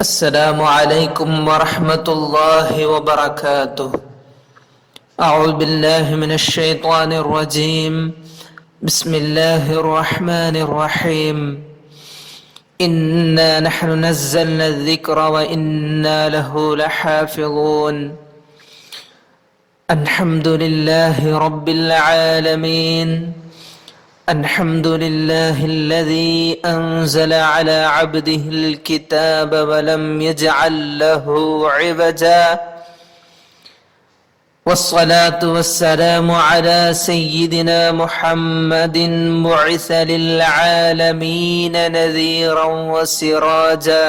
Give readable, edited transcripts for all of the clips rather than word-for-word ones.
السلام عليكم ورحمة الله وبركاته. أعوذ بالله من الشيطان الرجيم. بسم الله الرحمن الرحيم. إنا نحن نزلنا الذكر وإنا له لحافظون. الحمد لله رب العالمين. الحمد لله الذي أنزل على عبده الكتاب ولم يجعل له عوجا، والصلاة والسلام على سيدنا محمد بعث للعالمين نذيرا وسراجا،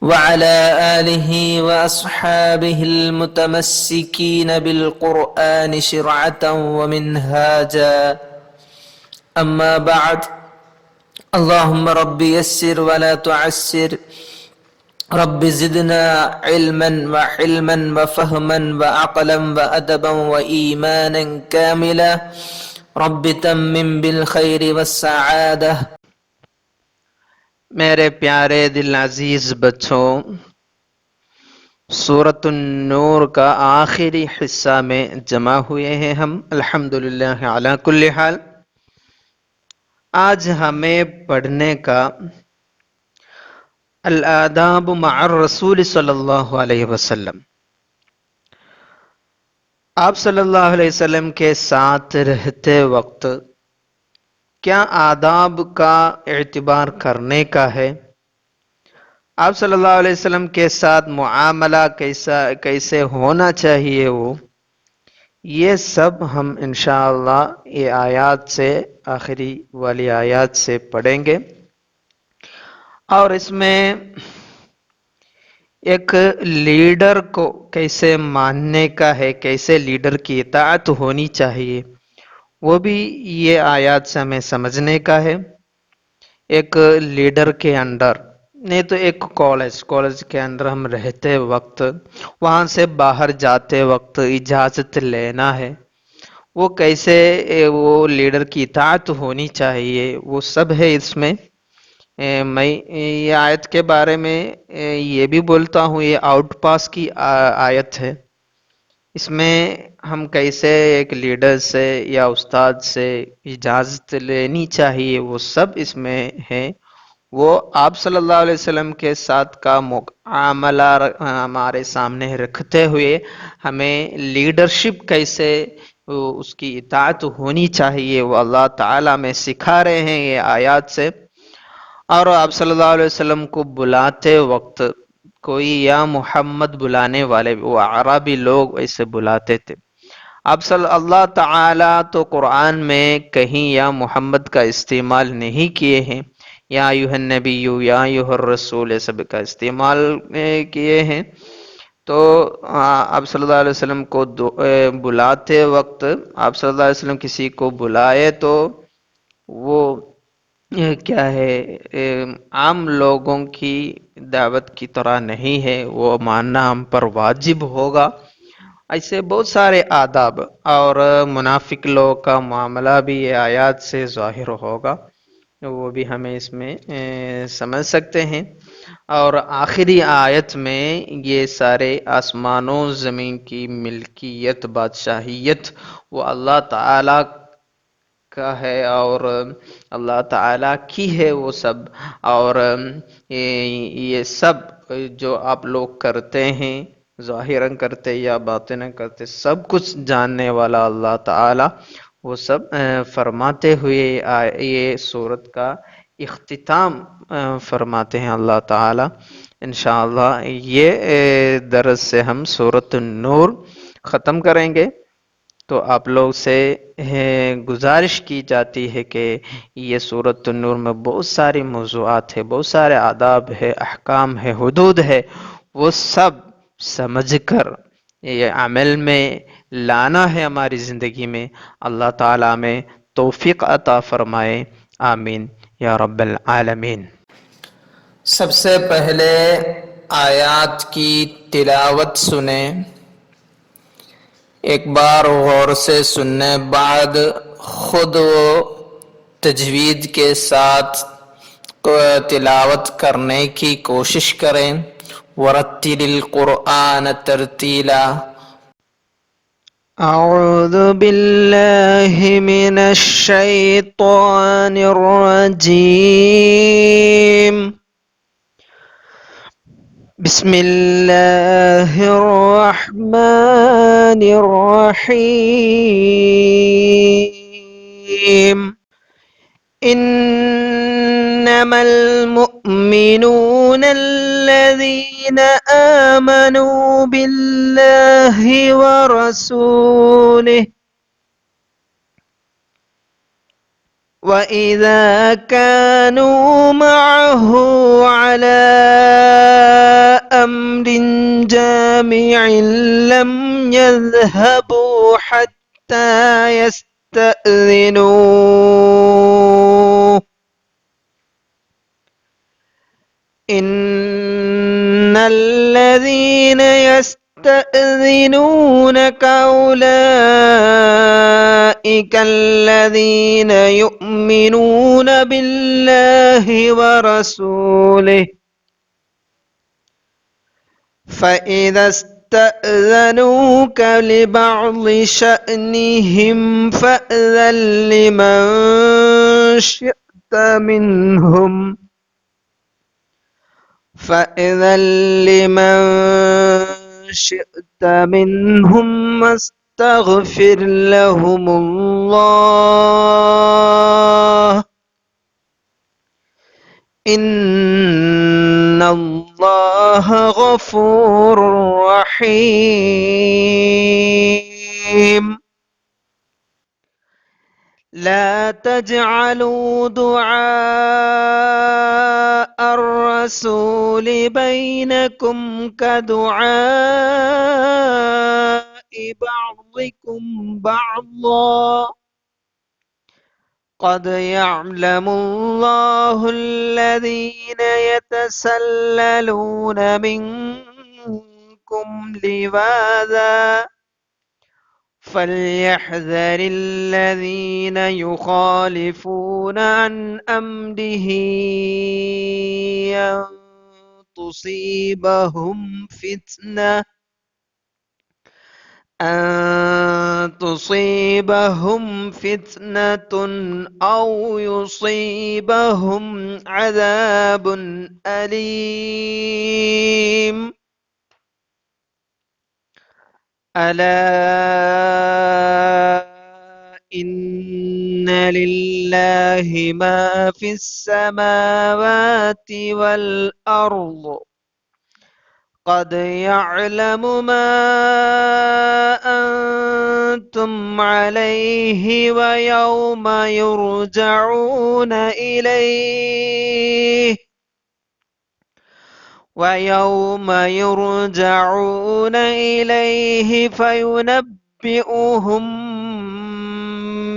وعلى آله وأصحابه المتمسكين بالقرآن شرعة ومنهاجا. أما بعد، اللهم رب يسر ولا تعسر، رب زدنا علما وحلما وفهما وعقلا وأدبا وإيمانا كاملا، رب تمم بالخير والسعادة. میرے پیارے دل عزیز بچوں، سورۃ النور کا آخری حصہ میں جمع ہوئے ہیں ہم الحمدللہ علی کل حال۔ آج ہمیں پڑھنے کا الآداب مع الرسول صلی اللہ علیہ وسلم، آپ صلی اللہ علیہ وسلم کے ساتھ رہتے وقت کیا آداب کا اعتبار کرنے کا ہے، آپ صلی اللہ علیہ وسلم کے ساتھ معاملہ کیسے ہونا چاہیے، یہ سب ہم انشاءاللہ یہ آیات سے، آخری والی آیات سے پڑھیں گے۔ اور اس میں ایک لیڈر کو کیسے ماننے کا ہے، کیسے لیڈر کی اطاعت ہونی چاہیے، وہ بھی یہ آیات سے ہمیں سمجھنے کا ہے۔ ایک لیڈر کے انڈر نہیں تو ایک کالج کے اندر ہم رہتے وقت، وہاں سے باہر جاتے وقت اجازت لینا ہے، وہ کیسے وہ لیڈر کی اطاعت ہونی چاہیے، وہ سب ہے اس میں۔ میں یہ آیت کے بارے میں یہ بھی بولتا ہوں، یہ آؤٹ پاس کی آیت ہے، اس میں ہم کیسے ایک لیڈر سے یا استاد سے اجازت لینی چاہیے، وہ سب اس میں ہے۔ وہ آپ صلی اللہ علیہ وسلم کے ساتھ کا معاملہ ہمارے سامنے رکھتے ہوئے ہمیں لیڈرشپ کیسے اس کی اطاعت ہونی چاہیے، وہ اللہ تعالیٰ میں سکھا رہے ہیں یہ آیات سے۔ اور آپ صلی اللہ علیہ وسلم کو بلاتے وقت کوئی یا محمد بلانے والے، وہ عربی لوگ ایسے بلاتے تھے، آپ صلی اللہ تعالیٰ تو قرآن میں کہیں یا محمد کا استعمال نہیں کیے ہیں، یا ایھا النبی یا ایھا الرسول سب کا استعمال کیے ہیں۔ تو آپ صلی اللہ علیہ وسلم کو بلاتے وقت، آپ صلی اللہ علیہ وسلم کسی کو بلائے تو وہ کیا ہے، عام لوگوں کی دعوت کی طرح نہیں ہے، وہ ماننا ہم پر واجب ہوگا۔ ایسے بہت سارے آداب اور منافق لوگ کا معاملہ بھی یہ آیات سے ظاہر ہوگا، وہ بھی ہمیں اس میں سمجھ سکتے ہیں۔ اور آخری آیت میں یہ سارے آسمان و زمین کی ملکیت، بادشاہیت وہ اللہ تعالیٰ کا ہے اور اللہ تعالیٰ کی ہے وہ سب، اور یہ سب جو آپ لوگ کرتے ہیں، ظاہراً کرتے یا باطناً کرتے، سب کچھ جاننے والا اللہ تعالیٰ، وہ سب فرماتے ہوئے یہ سورت کا اختتام فرماتے ہیں اللہ تعالیٰ۔ انشاءاللہ یہ درس سے ہم سورۃ النور ختم کریں گے۔ تو آپ لوگ سے گزارش کی جاتی ہے کہ یہ سورۃ النور میں بہت ساری موضوعات ہے، بہت سارے آداب ہے، احکام ہے، حدود ہے، وہ سب سمجھ کر یہ عمل میں لانا ہے ہماری زندگی میں۔ اللہ تعالیٰ میں توفیق عطا فرمائے، آمین یا رب العالمین۔ سب سے پہلے آیات کی تلاوت سنیں، ایک بار غور سے سننے بعد خود وہ تجوید کے ساتھ تلاوت کرنے کی کوشش کریں. ورتل القرآن ترتیلا. أعوذ بالله من الشيطان الرجيم. بسم الله الرحمن الرحيم. إنما المؤمنون الذين آمنوا بالله ورسوله وإذا كانوا معه على أمر جامع لم يذهبوا حتى يستأذنوه. إن الذين يستأذنونك أولئك الذين يؤمنون بالله ورسوله فإذا استأذنوك لبعض شأنهم فأذن لمن شئت منهم واستغفر لهم الله إن الله غفور رحيم. لا تجعلوا دعاء الرسول بينكم كدعاء بعضكم بعضا قد يعلم الله الذين يتسللون منكم لواذا فليحذر الذين يخالفون عن أمره أن تصيبهم فتنة أو يصيبهم عذاب أليم. ألا إن لله ما في السماوات والأرض قد يعلم ما أنتم عليه ويوم يرجعون إليه فينبئهم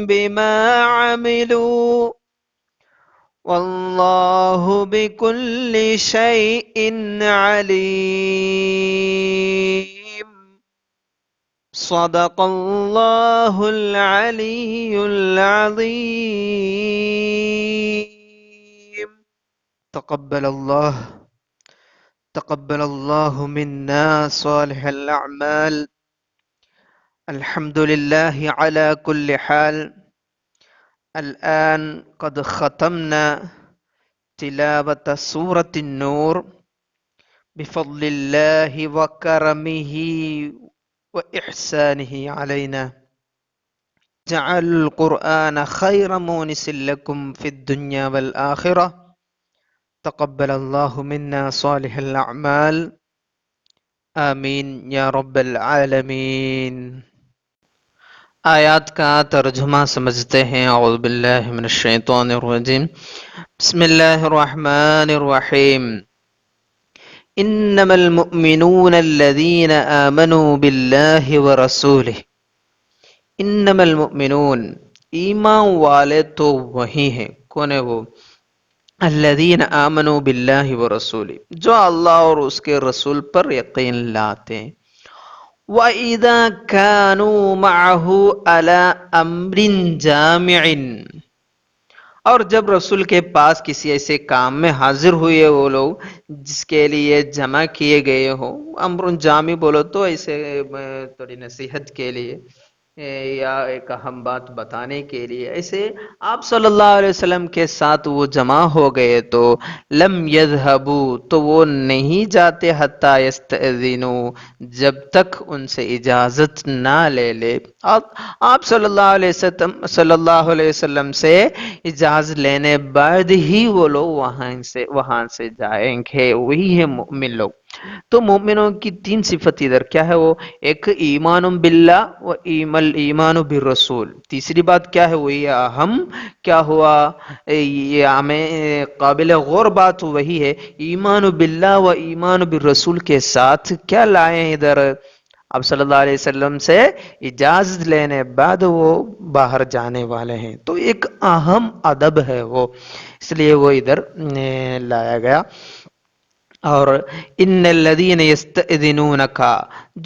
بما عملوا والله بكل شيء عليم. صدق الله العلي العظيم. تقبل الله منا صالح الأعمال. الحمد لله على كل حال. الآن قد ختمنا تلاوة سورة النور بفضل الله وكرمه وإحسانه علينا. جعل القرآن خير مونس لكم في الدنيا والآخرة. تقبل الله منا صالح الأعمال. آمین یا رب العالمین. آیات کا ترجمہ سمجھتے ہیں. اعوذ باللہ من الشیطان الرجیم. بسم اللہ الرحمن الرحیم. انما المؤمنون الذین آمنوا باللہ ورسولہ. انما المؤمنون، ایمان والے تو وہی ہیں. کون ہے وہ؟ الذین آمنوا باللہ ورسولہ، جو اللہ اور اس کے رسول پر یقین لاتے ہیں. وَإِذَا كَانُوا مَعَهُ عَلَىٰ أَمْرٍ جَامِعٍ، اور جب رسول کے پاس کسی ایسے کام میں حاضر ہوئے وہ لوگ جس کے لیے جمع کیے گئے ہو، امر جامع بولو تو ایسے تھوڑی نصیحت کے لیے یا ایک اہم بات بتانے کے لیے، ایسے آپ صلی اللہ علیہ وسلم کے ساتھ وہ جمع ہو گئے تو لم یذهبوا، تو وہ نہیں جاتے حتی یستأذنوا، جب تک ان سے اجازت نہ لے لے۔ آپ صلی اللہ علیہ وسلم سے اجازت لینے بعد ہی وہ لوگ وہاں سے جائیں گے، وہی ہے مومن لوگ۔ تو مومنوں کی تین صفت ادھر کیا ہے؟ وہ ایک ایمان باللہ و ایمان بالرسول، تیسری بات کیا ہے؟ وہی اہم کیا ہوا، یہ ہمیں قابل غور بات وہی ہے، ایمان باللہ و ایمان بالرسول کے ساتھ کیا لائیں ادھر؟ اب صلی اللہ علیہ وسلم سے اجازت لینے بعد وہ باہر جانے والے ہیں، تو ایک اہم ادب ہے وہ، اس لیے وہ ادھر لایا گیا۔ اور ان الذین یستأذنونک،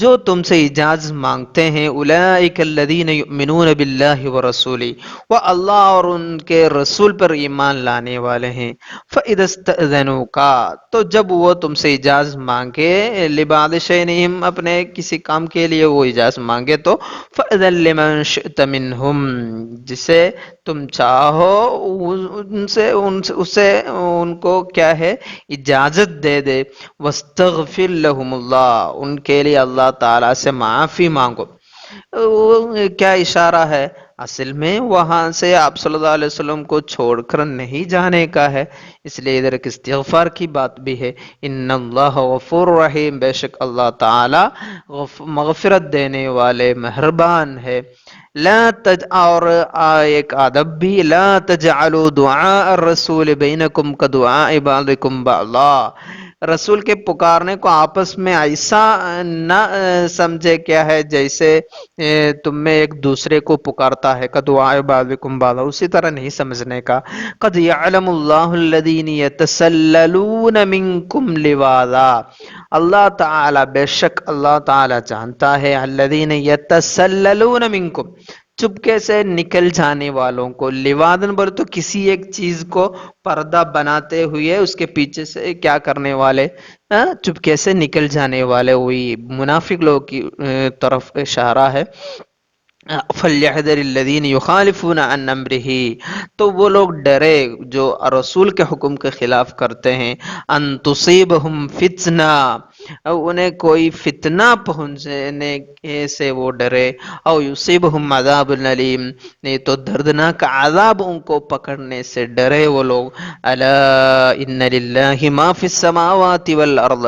جو تم سے اجازت مانگتے ہیں، اولئک الذین یؤمنون باللہ ورسولہ، وہ اللہ اور ان کے رسول پر ایمان لانے والے ہیں۔ فاذا استأذنوک، تو جب وہ تم سے اجازت مانگے، لبعض شأنہم، اپنے کسی کام کے لیے وہ اجازت مانگے، تو فاذن لمن شئت منہم، جسے تم چاہو ان کو کیا ہے، اجازت دے دے۔ واستغفر لهم اللہ، ان کے لیے اللہ تعالیٰ سے معافی مانگو۔ وہ کیا اشارہ ہے؟ اصل میں وہاں سے آپ صلی اللہ علیہ وسلم کو چھوڑ کر نہیں جانے کا ہے، اس لیے ادھر ایک استغفار کی بات بھی ہے۔ ان اللہ غفور رحیم، بے شک اللہ تعالی مغفرت دینے والے مہربان ہے۔ اور ایک ادب بھی، لا تجعلوا دعاء الرسول بینکم کدعاء بعضکم بعضا، رسول کے پکارنے کو آپس میں ایسا نہ سمجھے کیا ہے جیسے تم میں ایک دوسرے کو پکارتا ہے، کدعاء بعضکم بعضا، اسی طرح نہیں سمجھنے کا۔ قد یعلم اللہ الذین یتسللون منکم لواذا، اللہ تعالی بے شک اللہ تعالی جانتا ہے، الذین یتسللون منکم، چپکے سے نکل جانے والوں کو، لوادن بولے تو کسی ایک چیز کو پردہ بناتے ہوئے اس کے پیچھے سے کیا کرنے والے، چپکے سے نکل جانے والے، وہی منافق لوگ کی طرف اشارہ ہے۔ فَلْيَحْذَرِ الَّذِينَ يُخَالِفُونَ عَنْ أَمْرِهِ، تو وہ لوگ ڈرے جو رسول کے حکم کے خلاف کرتے ہیں، ان تصیبہم فتنہ، انہیں کوئی فتنہ پہنچنے سے وہ ڈرے، او یصیبہم عذاب علیم، نہیں تو دردناک عذاب ان کو پکڑنے سے ڈرے وہ لوگ۔ الا ان للہ ما فی السماوات والارض،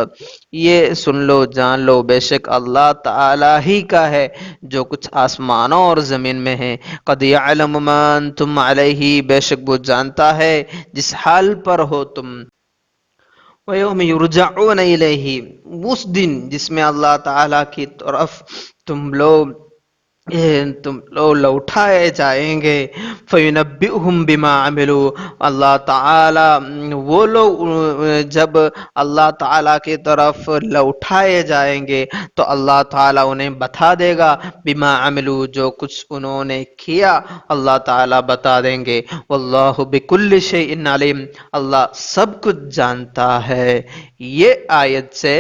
یہ سن لو جان لو بے شک اللہ تعالی ہی کا ہے جو کچھ آسمانوں اور زمین میں ہے۔ قد یعلم ما انتم علیہ، بے شک وہ جانتا ہے جس حال پر ہو تم۔ وَيَوْمِ يُرْجَعُونَ إِلَيْهِ، اس دن جس میں اللہ تعالیٰ کی طرف تم لوگ لوٹائے جائیں گے۔ فَيُنَبِّئُهُم بِمَا عَمِلُوا، اللہ تعالیٰ وہ لوگ جب اللہ تعالیٰ کی طرف لوٹائے جائیں گے تو اللہ تعالیٰ انہیں بتا دے گا، بِمَا عَمِلُوا، جو کچھ انہوں نے کیا اللہ تعالیٰ بتا دیں گے۔ واللہ بِكُلِّ شَيْءٍ عَلِيمٌ، اللہ سب کچھ جانتا ہے۔ یہ آیت سے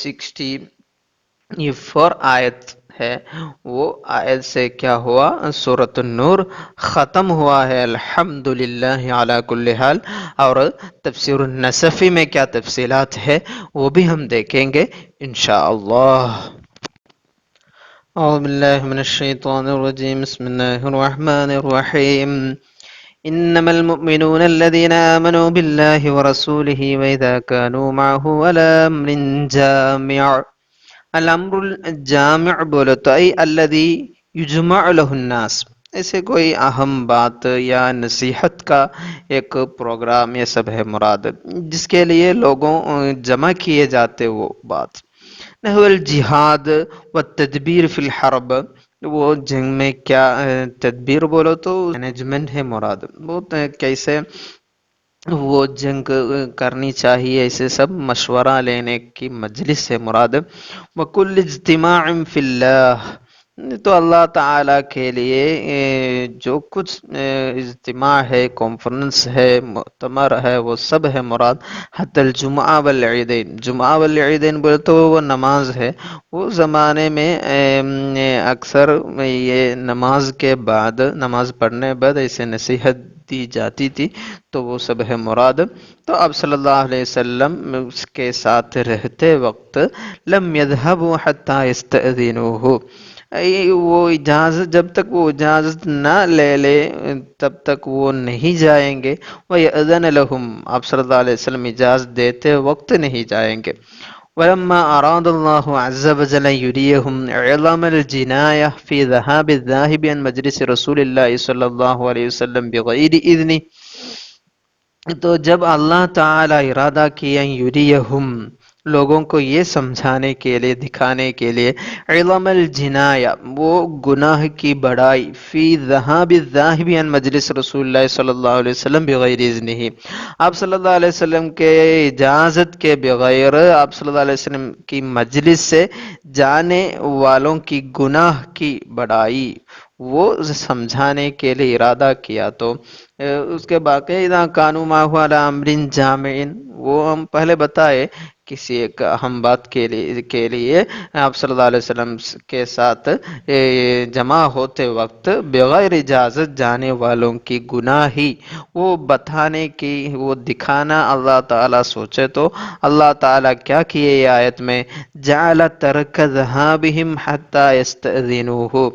64 آیت ہے، وہ آیت سے کیا ہوا، سورۃ النور ختم ہوا ہے۔ الحمدللہ علی کل حال۔ اور تفسیر النصفی میں کیا تفصیلات ہے وہ بھی ہم دیکھیں گے انشاءاللہ۔ اعوذ باللہ من الشیطان الرجیم، بسم اللہ الرحمن الرحیم۔ انما المؤمنون الذين آمنوا بالله ورسوله وإذا كانوا معه على امر جامع، الامر الجامع بولو تو ای الذي یجمع له الناس، ایسے کوئی اہم بات یا نصیحت کا ایک پروگرام یہ سب ہے مراد، جس کے لیے لوگوں جمع کیے جاتے وہ بات۔ نحو الجہاد والتدبیر فی الحرب، وہ جنگ میں کیا تدبیر بولو تو مینجمنٹ ہے مراد، وہ کیسے وہ جنگ کرنی چاہیے، اسے سب مشورہ لینے کی مجلس سے مراد۔ وَكُلِّ اجْتِمَاعٍ فِي اللَّهِ، تو اللہ تعالیٰ کے لیے جو کچھ اجتماع ہے، کانفرنس ہے، مؤتمر ہے، وہ سب ہے مراد. حتی الجمعہ والعیدین، جمعہ والعیدین بولے تو وہ نماز ہے. اس زمانے میں اکثر یہ نماز کے بعد، نماز پڑھنے بعد ایسے نصیحت دی جاتی تھی، تو وہ سب ہے مراد. تو آپ صلی اللہ علیہ وسلم اس کے ساتھ رہتے وقت لم يذهبوا حتى يستأذنوه، وہ اجازت، جب تک وہ اجازت نہ لے لے تب تک وہ نہیں جائیں گے. وَيَأْذَنَ لَهُمْ، آپ صلی اللہ علیہ وسلم اجازت دیتے وقت نہیں جائیں گے. وَلَمَّا أَرَادَ اللَّهُ عَزَّ وَجَلَّ يُرِيَهُمْ عِظَمَ الْجِنَايَةِ فِي ذَهَابِ الذَّاهِبِ عَنْ مَجْلِسِ رسول اللہ صلی اللہ علیہ وسلم بغیر اذن، تو جب اللہ تعالی ارادہ کیا یریہم، لوگوں کو یہ سمجھانے کے لیے، دکھانے کے لیے، عظم الجنایا، وہ گناہ کی بڑائی، فی ذہاب الذاہب عن مجلس رسول اللہ صلی اللہ علیہ وسلم بغیر اذنہ، آپ صلی اللہ علیہ وسلم کے اجازت کے بغیر آپ صلی اللہ علیہ وسلم کی مجلس سے جانے والوں کی گناہ کی بڑائی وہ سمجھانے کے لیے ارادہ کیا. تو اس کے باقی اذا کانوا معه علی امر جامع، وہ ہم پہلے بتائے کسی ایک اہم بات کے لیے آپ صلی اللہ علیہ وسلم کے ساتھ جمع ہوتے وقت بغیر اجازت جانے والوں کی گناہی وہ بتانے کی، وہ دکھانا اللہ تعالیٰ سوچے تو اللہ تعالیٰ کیا کیے یہ آیت میں، جعل ترک ذہابہم حتی یستأذنوہ،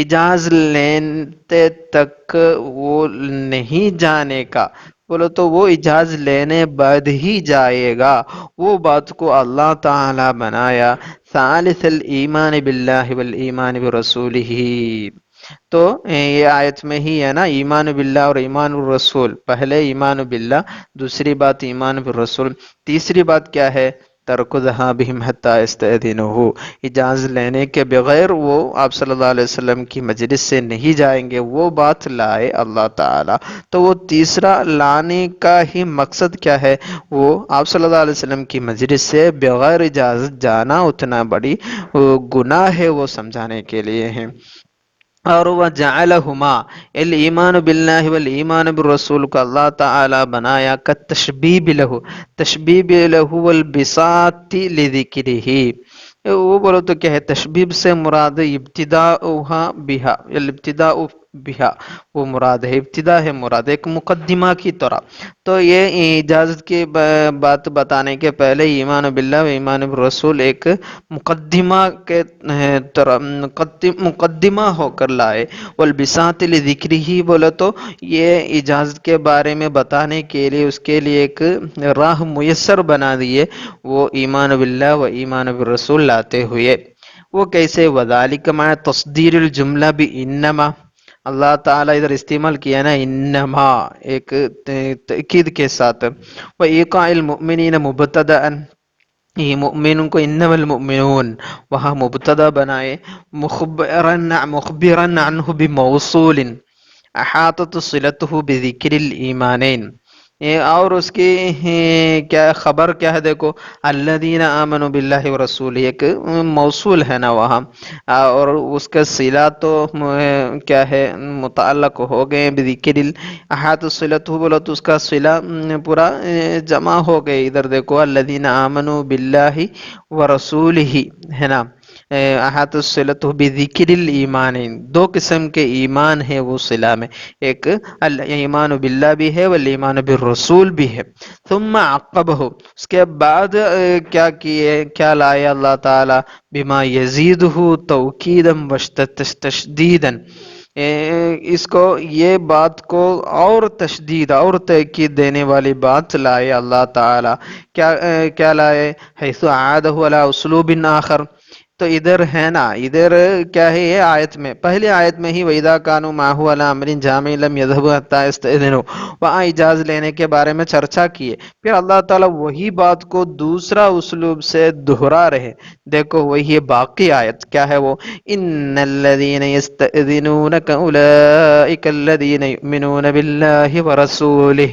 اجازت لیتے تک وہ نہیں جانے کا، بولو تو وہ اجازت لینے بعد ہی جائے گا، وہ بات کو اللہ تعالی بنایا ثالث الایمان باللہ والایمان برسولہ. تو یہ آیت میں ہی ہے نا، ایمان باللہ اور ایمان بالرسول، پہلے ایمان باللہ، دوسری بات ایمان بالرسول، تیسری بات کیا ہے، ترک ذہابہم حتی یستأذنوہ، اجازت لینے کے بغیر وہ آپ صلی اللہ علیہ وسلم کی مجلس سے نہیں جائیں گے، وہ بات لائے اللہ تعالی. تو وہ تیسرا لانے کا ہی مقصد کیا ہے، وہ آپ صلی اللہ علیہ وسلم کی مجلس سے بغیر اجازت جانا اتنا بڑی گناہ ہے، وہ سمجھانے کے لیے ہے. اور وَجَعَلَهُمَا، الایمان باللہ والایمان بالرسول کو اللہ تعالی بنایا کالتشبیب لہ، تشبیب لہ والبساط لذکرہ، وہ بولو تو کیا ہے، تشبیب سے مراد ابتداؤہا بہا، الابتداء بہا وہ مراد ہے، ابتدا ہے مراد، ایک مقدمہ کی طرح. تو یہ اجازت کی بات بتانے کے پہلے ایمان باللہ و ایمان بالرسول ایک مقدمہ کے طرح مقدمہ ہو کر لائے. والبساط لذکرہ بولے تو یہ اجازت کے بارے میں بتانے کے لیے اس کے لیے ایک راہ میسر بنا دیے، وہ ایمان باللہ و ایمان بالرسول لاتے ہوئے. وہ کیسے، وذالک مع تصدیر الجملہ بانما، اللہ تعالیٰ ادھر استعمال کیا نا انما ایک تأکید کے ساتھ، وَإِيقَاعِ الْمُؤْمِنِينَ مُبْتَدَأً، یہ مؤمنوں کو انما المؤمنون وہاں مبتدا بنائے، مخبرا عنہ بموصول احاطت صلتہ بذکر الایمانین، اور اس کی کیا خبر کیا ہے، دیکھو الذین آمنوا باللہ ورسولہ، ایک موصول ہے نا وہاں، اور اس کا صلہ تو کیا ہے، متعلق ہو گئے بذکر احاطت صلتہ، بولو تو اس کا صلہ پورا جمع ہو گئے. ادھر دیکھو الذین آمنوا باللہ ورسولہ ہے نا، احاطت صلتہ بذکر الایمانین، دو قسم کے ایمان ہے وہ صلہ میں، ایک ایمان باللہ بھی ہے والایمان بالرسول بھی ہے. ثم عقبہ، اس کے بعد کیا کیے، کیا لائے اللہ تعالی، بما یزیدہ توکیدا وتشدیدا، اس کو یہ بات کو اور تشدید اور تاکید دینے والی بات لائے اللہ تعالی. کیا لائے، حیث عادہ علی اسلوب آخر، تو ادھر ہے نا، ادھر کیا ہے یہ آیت میں، پہلی آیت میں ہی وَإِذَا كَانُوا مَعَهُ عَلَىٰ أَمْرٍ جَامِعٍ لَمْ يَذْهَبُوا حَتَّىٰ يَسْتَأْذِنُوهُ، وہاں اجازت لینے کے بارے میں چرچا کیے، پھر اللہ تعالیٰ وہی بات کو دوسرا اسلوب سے دہرا رہے. دیکھو وہی باقی آیت کیا ہے، وہ إِنَّ الَّذِينَ يَسْتَأْذِنُونَكَ أُولَٰئِكَ الَّذِينَ يُؤْمِنُونَ بِاللَّهِ وَرَسُولِهِ،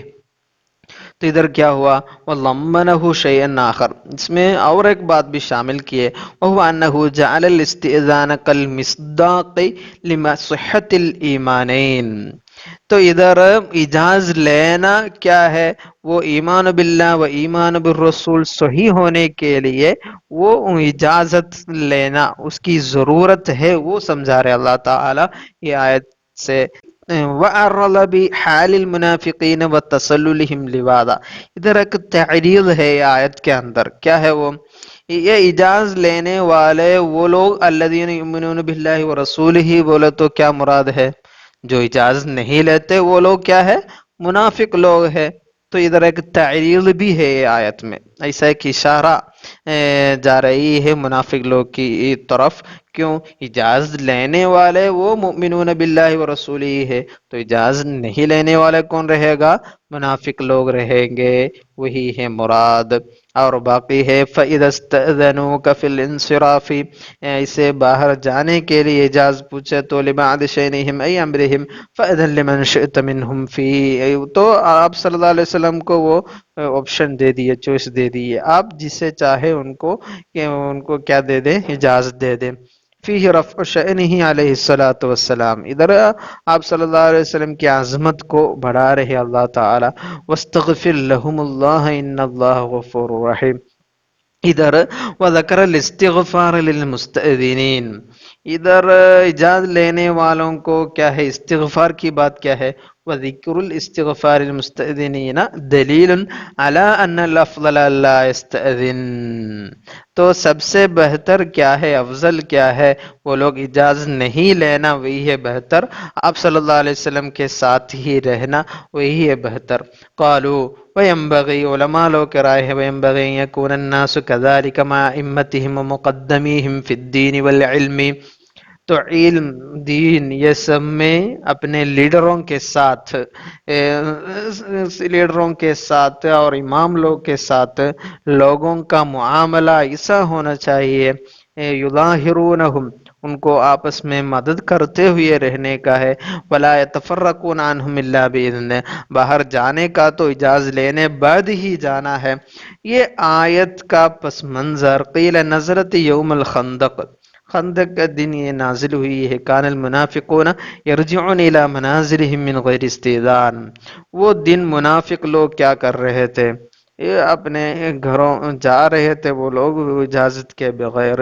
تو ادھر کیا ہوا وَضَمَّنَهُ شَيْئًا آخر، اس میں اور ایک بات بھی شامل کیے، وَهُوَ أَنَّهُ جَعَلَ الْإِسْتِئْذَانَ كَالْمِصْدَاقِ لِمَصِحَّةِ الْإِيمَانَيْنِ۔ تو ادھر اجاز لینا کیا ہے، وہ ایمان باللہ و ایمان بالرسول صحیح ہونے کے لیے وہ اجازت لینا اس کی ضرورت ہے، وہ سمجھا رہے اللہ تعالی یہ آیت سے۔ وَأَرَّضَ بِحَالِ الْمُنَافِقِينَ وَتَسَلُّلِهِمْ لِوَاذَا، ادھر ایک تعریض ہے یہ آیت کے اندر، کیا ہے وہ، یہ اجاز لینے والے وہ لوگ الذین یؤمنون باللہ ورسولہ، بولے تو کیا مراد ہے، جو اجازت نہیں لیتے وہ لوگ کیا ہے، منافق لوگ ہے۔ تو ادھر ایک تعریض بھی ہے یہ آیت میں، ایسا ایک اشارہ جا رہی ہے منافق لوگ کی طرف، کیوں، اجازت لینے والے وہ مؤمنون باللہ ورسولہ ہے، تو اجازت نہیں لینے والے کون رہے گا، منافق لوگ رہیں گے، وہی ہے مراد۔ اور باقی ہے فَإِذَا اسْتَأْذَنُوكَ فِي الْإِنصِرَافِ، اسے باہر جانے کے لیے اجازت پوچھے تو لِبَعْضِ شَيْئِهِمْ أَيْ أَمْرِهِمْ فَأْذَن لِمَنْ شِئْتَ مِنْهُمْ فِيهِ، تو آپ صلی اللہ علیہ وسلم کو وہ آپشن دے دیے، چوائس دے دیے، آپ جسے چاہے ان کو کیا دے دیں، اجازت دے دیں۔ فیہ رفع شأنہ علیہ الصلاۃ والسلام، ادھر آپ صلی اللہ علیہ وسلم کی عظمت کو بڑھا رہے اللہ تعالی۔ واستغفر لهم اللہ ان اللہ غفور رحیم، ادھر وذکر الاستغفار للمستأذنین، ادھر اجازت لینے والوں کو کیا ہے، استغفار کی بات کیا ہے، وذکر الاستغفار للمستأذنین دلیل علی ان الافضل لا يستأذن، تو سب سے بہتر کیا ہے، افضل کیا ہے، وہ لوگ اجازت نہیں لینا وہی ہے بہتر، آپ صلی اللہ علیہ وسلم کے ساتھ ہی رہنا وہی ہے بہتر۔ قالوا وينبغي، علماء لوگ کے رائے ہے، وينبغي ان يكون الناس كذلك مع ائمتهم ومقدميهم في الدين والعلم، تو علم دین یہ سب میں اپنے لیڈروں کے ساتھ اور امام لوگ کے ساتھ لوگوں کا معاملہ ایسا ہونا چاہیے، یظاہرونہم، ان کو آپس میں مدد کرتے ہوئے رہنے کا ہے، ولا یتفرقون عنہم الا باذن، باہر جانے کا تو اجازت لینے بعد ہی جانا ہے۔ یہ آیت کا پس منظر قیل نزلت یوم الخندق، خندق کا دن یہ نازل ہوئی ہے، کان المنافقون یرجعون الی منازلہم من غیر استئذان، وہ دن منافق لوگ کیا کر رہے تھے، یہ اپنے گھروں جا رہے تھے وہ لوگ اجازت کے بغیر،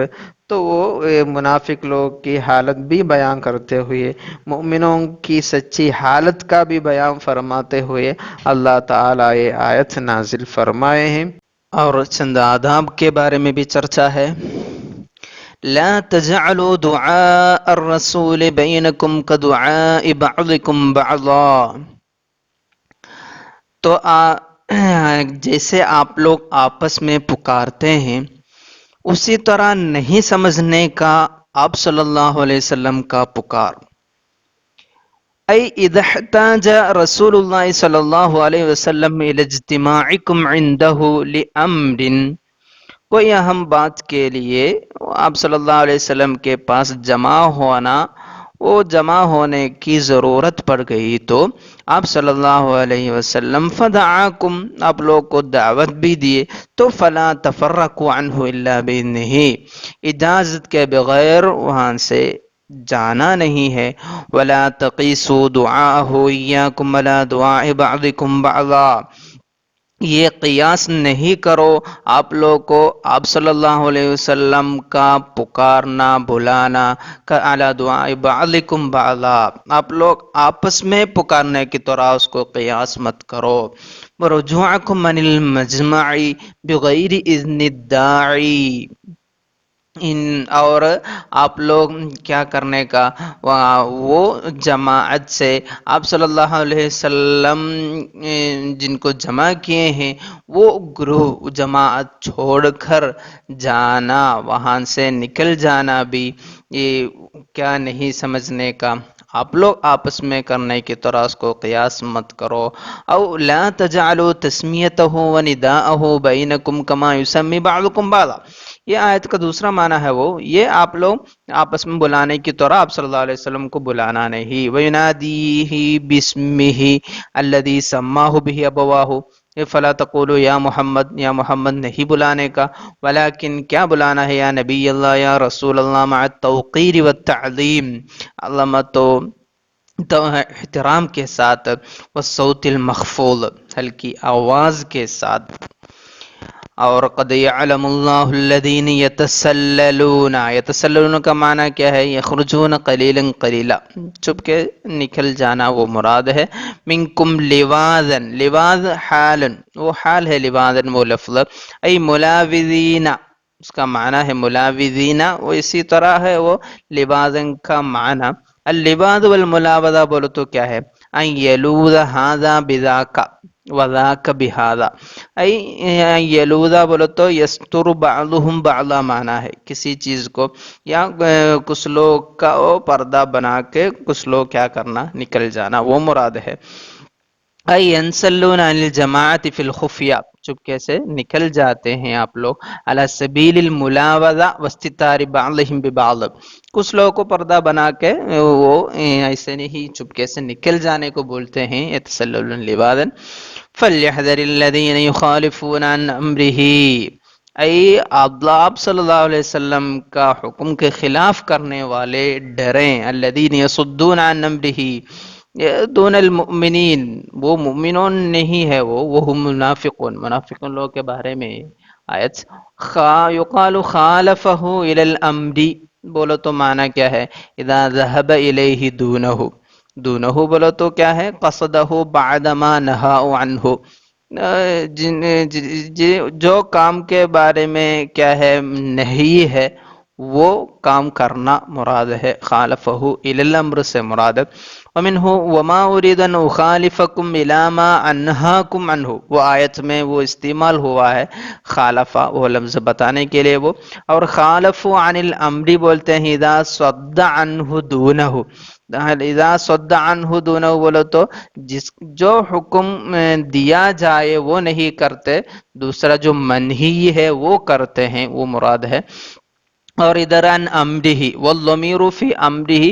تو وہ منافق لوگ کی حالت بھی بیان کرتے ہوئے مومنوں کی سچی حالت کا بھی بیان فرماتے ہوئے اللہ تعالیٰ یہ آیت نازل فرمائے ہیں۔ اور چند آداب کے بارے میں بھی چرچا ہے، لا تجعلوا دعاء الرسول بینکم کدعاء بعضکم بعضا، تو جیسے آپ لوگ آپس میں پکارتے ہیں اسی طرح نہیں سمجھنے کا آپ صلی اللہ علیہ وسلم کا پکار، ای اذا احتاج رسول اللہ صلی اللہ علیہ وسلم الى اجتماعکم عنده لامر، کوئی اہم بات کے لیے آپ صلی اللہ علیہ وسلم کے پاس جمع ہونے کی ضرورت پڑ گئی تو آپ صلی اللہ علیہ وسلم فدعاکم، آپ لوگ کو دعوت بھی دیے، تو فلا تفرقوا عنہ الا باذنہ، اجازت کے بغیر وہاں سے جانا نہیں ہے، ولا تقیسوا دعاءہ ایاکم ولا دعاء بعضکم بعضا، یہ قیاس نہیں کرو آپ لوگ کو آپ صلی اللہ علیہ وسلم کا پکارنا بلانا علی دعاء بعضکم بعضا، آپ لوگ آپس میں پکارنے کی طرح اس کو قیاس مت کرو، ورجوعکم من المجمع بغیر اذن الداعی، اور آپ لوگ کیا کرنے کا، وہ جماعت سے آپ صلی اللہ علیہ وسلم جن کو جمع کیے ہیں وہ گروہ جماعت چھوڑ کر جانا، وہاں سے نکل جانا بھی یہ کیا نہیں سمجھنے کا، آپ لوگ آپس میں کرنے کی طرح اس کو قیاس مت کرو۔ او لا تجعلوا تسمیتہ ونداءہ بینکم کما یسمی بعضکم بعضا، یہ آیت کا دوسرا معنی ہے وہ یہ آپ لوگ آپس میں بلانے کی طرح آپ صلی اللہ علیہ وسلم کو بلانا نہیں، وَيُنَادِيهِ بِاسْمِهِ الَّذِي سَمَّاهُ بِهِ أَبَوَاهُ، فلا تقولوا یا محمد نہیں بلانے کا، ولیکن کیا بلانا ہے، یا نبی اللہ، یا رسول اللہ، مع التوقیر والتعظیم، تو احترام کے ساتھ، والصوت المخفوض، ہلکی آواز کے ساتھ. اور قد یعلم اللہ الذین یتسللون کا معنی کیا ہے؟ یخرجون قلیلا قلیلا، چپ کے نکل جانا وہ مراد ہے. منکم لواذا، لواذ حال، وہ حال ہے، لواذا وہ لفظ، ای ملاوذین، اس کا معنی ہے ملاوذین، وہ اسی طرح ہے وہ لواذن کا معنی. اللواذ والملاوذہ بولو تو کیا ہے؟ ان یلوذ ھذا بذاک وذاک بھذا، ای یلوذا بولو تو یستر بعضهم بعضا معنی ہے، کسی چیز کو یا کچھ لوگ کا وہ پردہ بنا کے کچھ لوگ کیا کرنا، نکل جانا، وہ مراد ہے. ای ینسلون عن الجماعت فی الخفیہ، چپکے سے نکل جاتے ہیں آپ لوگ، علی سبیل الملاوذہ واستتار بعضهم ببعض، کچھ لوگوں کو پردہ بنا کے وہ ایسے نہیں چپکے سے نکل جانے کو بولتے ہیں یتسللون لواذا. فَلْيَحْذَرِ الَّذِينَ يُخَالِفُونَ عَنْ أَمْرِهِ، ای آپ صلی اللہ علیہ وسلم کا حکم کے خلاف کرنے والے ڈریں. الذین یصدون عن امرہ دون المؤمنین، وہ مومنون نہیں ہے، وہ منافقون، منافقون لوگوں کے بارے میں آیت. یقال خالفہ الی الامر، بولو تو معنی کیا ہے؟ اذا ذهب الیہ دونہ، دونہ بولو تو کیا ہے؟ قصدہ بعد ما نہا عنہ، جو کام کے بارے میں کیا ہے نہیں ہے وہ کام کرنا مراد ہے، خالفہ الی الامر سے مراد ہے. ومنہ وما اريد ان اخالفکم الی ما انہاکم عنہ، وہ آیت میں وہ استعمال ہوا ہے خالفہ، وہ لفظ بتانے کے لیے وہ. اور خالف عن الامر بولتے ہیں اذا صد عنہ دونہ، اذا صد عنہ دونہ بولو تو جو حکم دیا جائے وہ نہیں کرتے، دوسرا جو منہی ہے وہ کرتے ہیں، وہ مراد ہے. اور ادھر عن امرہ، والضمیر فی امرہ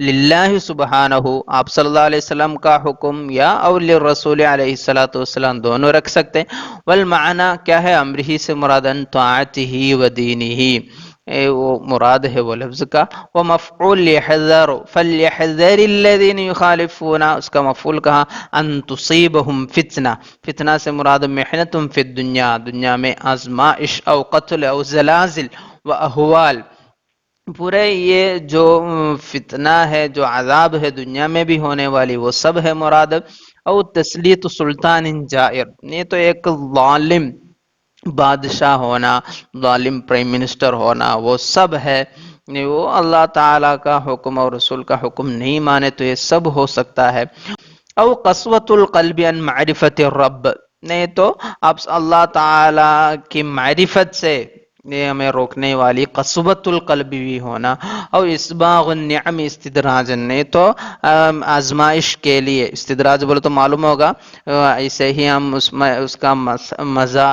للہ سبحانہ، آپ صلی اللہ علیہ وسلم کا حکم یا اور للرسول علیہ السلام دونوں رکھ سکتے ہیں. والمعنی کیا ہے؟ امرہ سے مراد ان طاعتہ و دینہ، وہ مراد ہے وہ لفظ کا. ومفعول یحذر، فلیحذر الذین یخالفون، اس کا مفعول کہا ان تصیبہم فتنہ، فتنہ سے مراد محنت فی الدنیا، دنیا میں آزمائش، او قتل، او زلازل و احوال، پورے یہ جو فتنہ ہے، جو عذاب ہے دنیا میں بھی ہونے والی، وہ سب ہے مراد. او تسلیط سلطان جائر، یہ تو ایک ظالم بادشاہ ہونا، ظالم پرائم منسٹر ہونا، وہ سب ہے. وہ اللہ تعالیٰ کا حکم اور رسول کا حکم نہیں مانے تو یہ سب ہو سکتا ہے. او قسوۃ القلب عن معرفت الرب، نہیں تو آپ اللہ تعالیٰ کی معرفت سے یہ ہمیں روکنے والی قسوۃ القلب بھی ہونا. او اسباغ النعم استدراج، نہیں تو آزمائش کے لیے، استدراج بولے تو معلوم ہوگا ایسے ہی ہم اس کا مزہ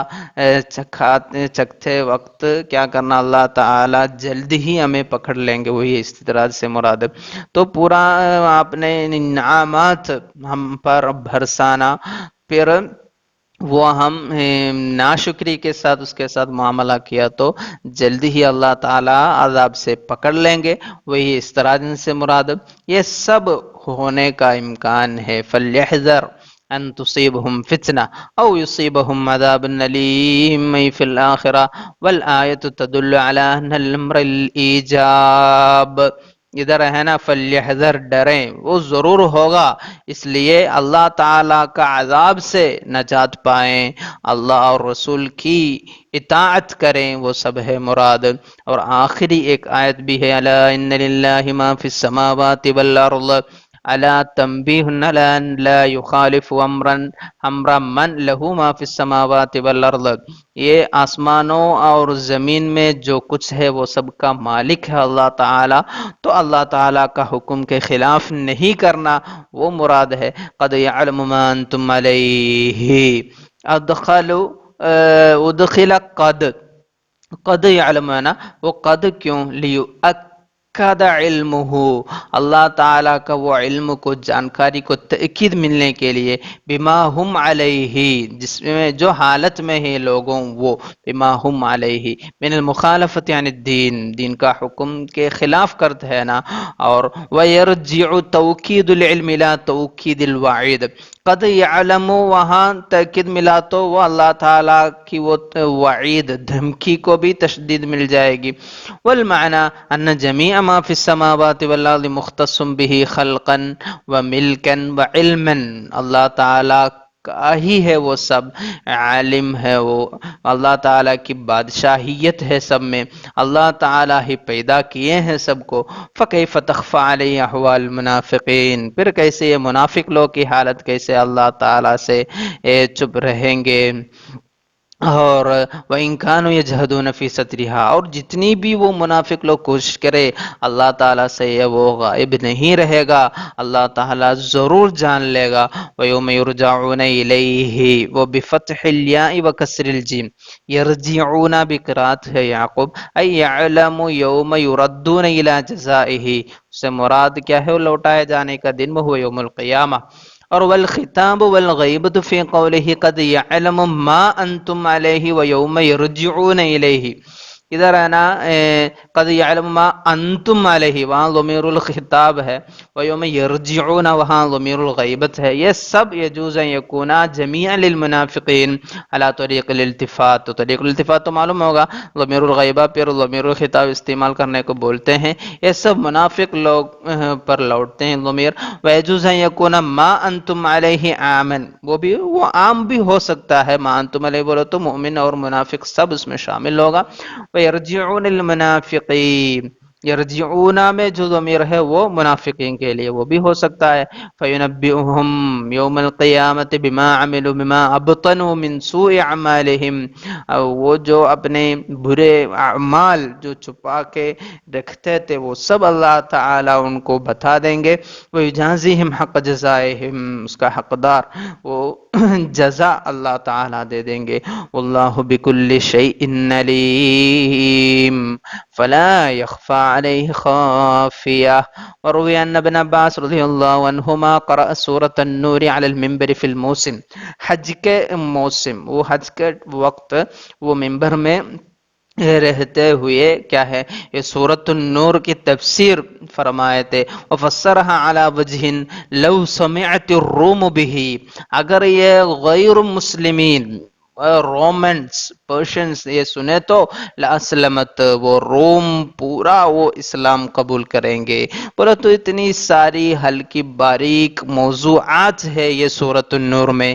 چکھتے وقت کیا کرنا، اللہ تعالیٰ جلد ہی ہمیں پکڑ لیں گے، وہی استدراج سے مراد. تو پورا آپ نے انعامات ہم پر برسانا، پھر وہ ہم ناشکری کے ساتھ اس کے ساتھ معاملہ کیا تو جلدی ہی اللہ تعالیٰ عذاب سے پکڑ لیں گے، وہی استدراج سے مراد. یہ سب ہونے کا امکان ہے. فلیحذر ان تصیبہم فتنہ او یصیبہم عذاب علیم فی الآخرہ، والآیت تدل علی ان الامر الایجاب، ادھر ہے نا فلیحذر، ڈریں، وہ ضرور ہوگا، اس لیے اللہ تعالیٰ کا عذاب سے نجات پائیں، اللہ اور رسول کی اطاعت کریں، وہ سب ہے مراد. اور آخری ایک آیت بھی ہے، الا ان للہ ما فی السماوات والارض، الا تنبیہ لا یخالف امرا من لہ ما فی السماوات والارض، یہ آسمانوں اور زمین میں جو کچھ ہے وہ سب کا مالک ہے اللہ تعالیٰ، تو اللہ تعالیٰ کا حکم کے خلاف نہیں کرنا وہ مراد ہے. قد یعلم ما انتم علیہ، ادخل قد، قد یعلم ہے نا، وہ قد کیوں؟ لیؤکد تأکد علمہ، اللہ تعالیٰ کا وہ علم کو، جانکاری کو تأکید ملنے کے لیے، بما ہم علیہ، جس میں جو حالت میں ہے لوگوں وہ، بما ہم علیہ من المخالفت عن الدین، دین کا حکم کے خلاف کرتے ہیں نا، اور ویرجع توکید العلم لا توکید الوعید، قد یعلم وہاں تاکید ملا تو وہ اللہ تعالیٰ کی وہ وعید دھمکی کو بھی تشدید مل جائے گی. والمعنی ان جمیع ما فی السماوات والارض مختص به خلقا وملکا وعلما، اللہ تعالیٰ کا ہی ہے وہ سب، عالم ہے وہ، اللہ تعالیٰ کی بادشاہیت ہے سب میں، اللہ تعالیٰ ہی پیدا کیے ہیں سب کو. فَكَيْفَ تَخْفَى عَلَيْهِ أَحْوَالُ الْمُنَافِقِينَ، پھر کیسے یہ منافق لوگ کی حالت کیسے اللہ تعالیٰ سے چپ رہیں گے. اور وَإِن كَانُوا يَجْهَدُونَ فِي سَتْرِهَا، اور جتنی بھی وہ منافق لوگ کوشش کرے اللہ تعالیٰ سے یہ وہ غائب نہیں رہے گا، اللہ تعالیٰ ضرور جان لے گا. وَيَوْمَ يُرْجَعُونَ إِلَيْهِ، وہ بفتح الياء وکسر الجیم، یرجعون بقرات ہے یعقوب، ای یعلم یوم یردون الى جزائه، اس سے مراد کیا ہے؟ وہ لوٹائے جانے کا دن، وہ یوم القیامہ. اور والخطاب والغیبت فی قولہ قد یعلم ما انتم علیہ ویوم یرجعون الیہ، ادھر ہے نا قد یعلم ما انتم علیہ، وہاں ضمیر الخطاب ہے، ویوم یرجعون وہاں ضمیر الغیبت ہے. یہ سب یجوز ان یکونا جمیعا للمنافقین علی طریق الالتفات، تو طریق الالتفات تو معلوم ہوگا، ضمیر الغیبہ پر ضمیر الخطاب استعمال کرنے کو بولتے ہیں، یہ سب منافق لوگ پر لوٹتے ہیں ضمیر. ویجوز ان یکونا ما انتم علیہ آمن، وہ بھی وہ عام بھی ہو سکتا ہے، ما انتم علیہ بولو تو مومن اور منافق سب اس میں شامل ہوگا. وَيَرْجِعُونَ الْمُنَافِقِينَ، یرجعون میں جو ضمیر ہے وہ منافقین کے لیے وہ بھی ہو سکتا ہے. فَيُنَبِّئُهُمْ يَوْمَ الْقِيَامَةِ بِمَا عَمِلُوا بِمَا أَبْطَنُوا مِنْ سُوءِ أَعْمَالِهِمْ، وہ جو اپنے برے اعمال جو چھپا کے رکھتے تھے وہ سب اللہ تعالیٰ ان کو بتا دیں گے. وَيُجَازِهِمْ حَقَّ جَزَائِهِمْ، اس کا حقدار وہ جزا اللہ تعالیٰ دے دیں گے. واللہ بکل شیء علیم فلا يخفى عليه خافیہ. وروی ان ابن عباس رضی اللہ عنہما قرأ سورة النور على المنبر فی الموسم، حج کے موسم، وہ حج کے وقت وہ منبر میں رہتے ہوئے کیا ہے یہ سورۃ النور کی تفسیر فرمائے تھے. وفسرها على وجہ لو سمعت الروم به، اگر یہ غیر مسلمین رومنس پرشنس یہ سنے تو لاسلمت، وہ روم پورا وہ اسلام قبول کریں گے. بولے تو اتنی ساری ہلکی باریک موضوعات ہے یہ سورۃ النور میں،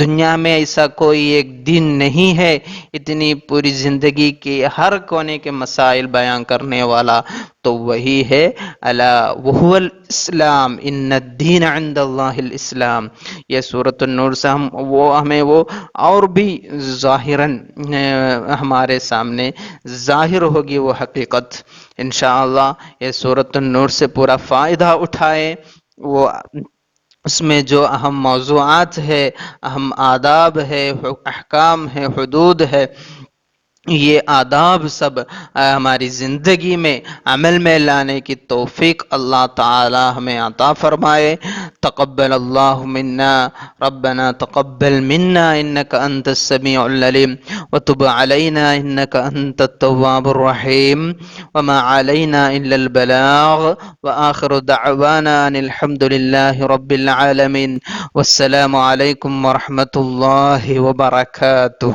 دنیا میں ایسا کوئی ایک دن نہیں ہے اتنی پوری زندگی کے ہر کونے کے مسائل بیان کرنے والا، تو وہی ہے الا وہو الاسلام ان الدین عند اللہ الاسلام. یہ سورۃ النور سے ہمیں وہ اور بھی ظاہراً ہمارے سامنے ظاہر ہوگی وہ حقیقت. انشاءاللہ یہ سورۃ النور سے پورا فائدہ اٹھائے، وہ اس میں جو اہم موضوعات ہے، اہم آداب ہے، احکام ہے، حدود ہے، یہ آداب سب ہماری زندگی میں عمل میں لانے کی توفیق اللہ تعالی ہمیں عطا فرمائے. تقبل اللہ منا ربنا تقبل منا انك انت السميع العليم وتب علينا انك انت التواب الرحيم وما علينا الا البلاغ واخر دعوانا ان الحمد لله رب العالمين والسلام عليكم ورحمة الله وبركاته.